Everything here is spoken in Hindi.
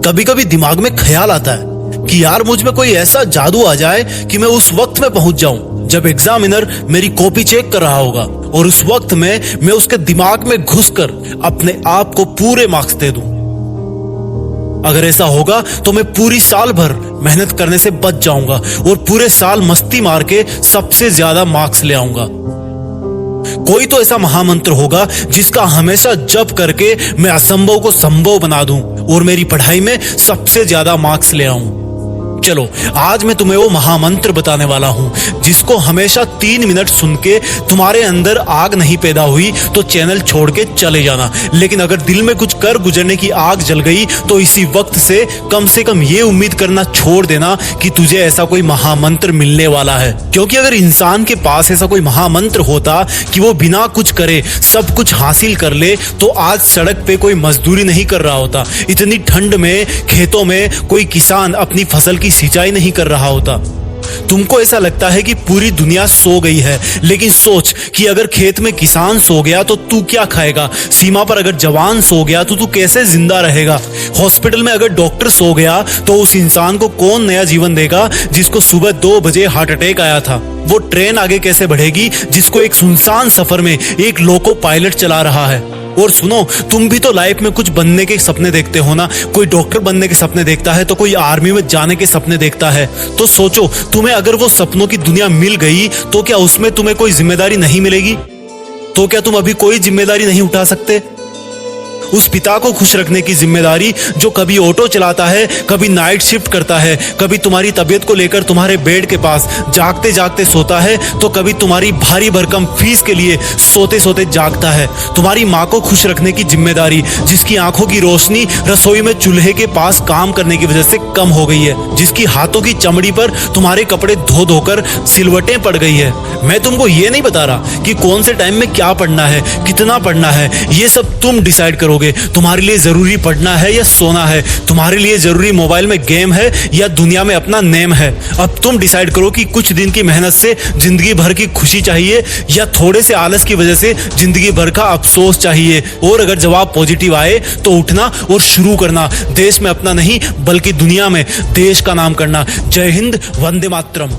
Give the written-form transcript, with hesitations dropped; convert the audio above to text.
कभी कभी दिमाग में ख्याल आता है कि यार मुझ में कोई ऐसा जादू आ जाए कि मैं उस वक्त में पहुंच जाऊं जब एग्जामिनर मेरी कॉपी चेक कर रहा होगा, और उस वक्त में मैं उसके दिमाग में घुसकर अपने आप को पूरे मार्क्स दे दूं। अगर ऐसा होगा तो मैं पूरी साल भर मेहनत करने से बच जाऊंगा और पूरे साल मस्ती मार के सबसे ज्यादा मार्क्स ले आऊंगा। कोई तो ऐसा महामंत्र होगा जिसका हमेशा जप करके मैं असंभव को संभव बना दूं और मेरी पढ़ाई में सबसे ज्यादा मार्क्स ले आऊं। चलो आज मैं तुम्हें वो महामंत्र बताने वाला हूं जिसको हमेशा 3 मिनट सुन के तुम्हारे अंदर आग नहीं पैदा हुई तो चैनल छोड़ के चले जाना, लेकिन अगर दिल में कुछ कर गुजरने की आग जल गई तो इसी वक्त से कम ये उम्मीद करना छोड़ देना कि तुझे ऐसा कोई महामंत्र मिलने वाला है। क्योंकि अगर इंसान के पास ऐसा कोई महामंत्र होता कि वो बिना कुछ करे सब कुछ हासिल कर ले तो आज सड़क पे कोई मजदूरी नहीं कर रहा होता, इतनी ठंड में खेतों में कोई किसान अपनी फसल की सिंचाई नहीं कर रहा होता। तुमको ऐसा लगता है कि पूरी दुनिया सो गई है, लेकिन सोच कि अगर खेत में किसान सो गया तो तू क्या खाएगा? सीमा पर अगर जवान सो गया तो तू कैसे जिंदा रहेगा? हॉस्पिटल में अगर डॉक्टर सो गया तो उस इंसान को कौन नया जीवन देगा जिसको सुबह 2 बजे हार्ट अटैक आया था? वो ट्रेन आगे कैसे बढ़ेगी जिसको एक सुनसान सफर में एक लोको पायलट चला रहा है? और सुनो, तुम भी तो लाइफ में कुछ बनने के सपने देखते हो ना। कोई डॉक्टर बनने के सपने देखता है तो कोई आर्मी में जाने के सपने देखता है। तो सोचो, तुम्हें अगर वो सपनों की दुनिया मिल गई तो क्या उसमें तुम्हें कोई जिम्मेदारी नहीं मिलेगी? तो क्या तुम अभी कोई जिम्मेदारी नहीं उठा सकते? उस पिता को खुश रखने की जिम्मेदारी जो कभी ऑटो चलाता है, कभी नाइट शिफ्ट करता है, कभी तुम्हारी तबीयत को लेकर तुम्हारे बेड के पास जागते जागते सोता है, तो कभी तुम्हारी भारी भरकम फीस के लिए सोते सोते जागता है। तुम्हारी माँ को खुश रखने की जिम्मेदारी जिसकी आंखों की रोशनी रसोई में चूल्हे के पास काम करने की वजह से कम हो गई है, जिसकी हाथों की चमड़ी पर तुम्हारे कपड़े धो धोकर सिलवटें पड़ गई है। मैं तुमको ये नहीं बता रहा कि कौन से टाइम में क्या पढ़ना है, कितना पढ़ना है, ये सब तुम डिसाइड करोगे। तुम्हारे लिए जरूरी पढ़ना है या सोना है, तुम्हारे लिए जरूरी मोबाइल में गेम है या दुनिया में अपना नेम है। अब तुम डिसाइड करो कि कुछ दिन की मेहनत से जिंदगी भर की खुशी चाहिए या थोड़े से आलस की वजह से जिंदगी भर का अफसोस चाहिए। और अगर जवाब पॉजिटिव आए तो उठना और शुरू करना, देश में अपना नहीं बल्कि दुनिया में देश का नाम करना। जय हिंद, वंदे मातरम।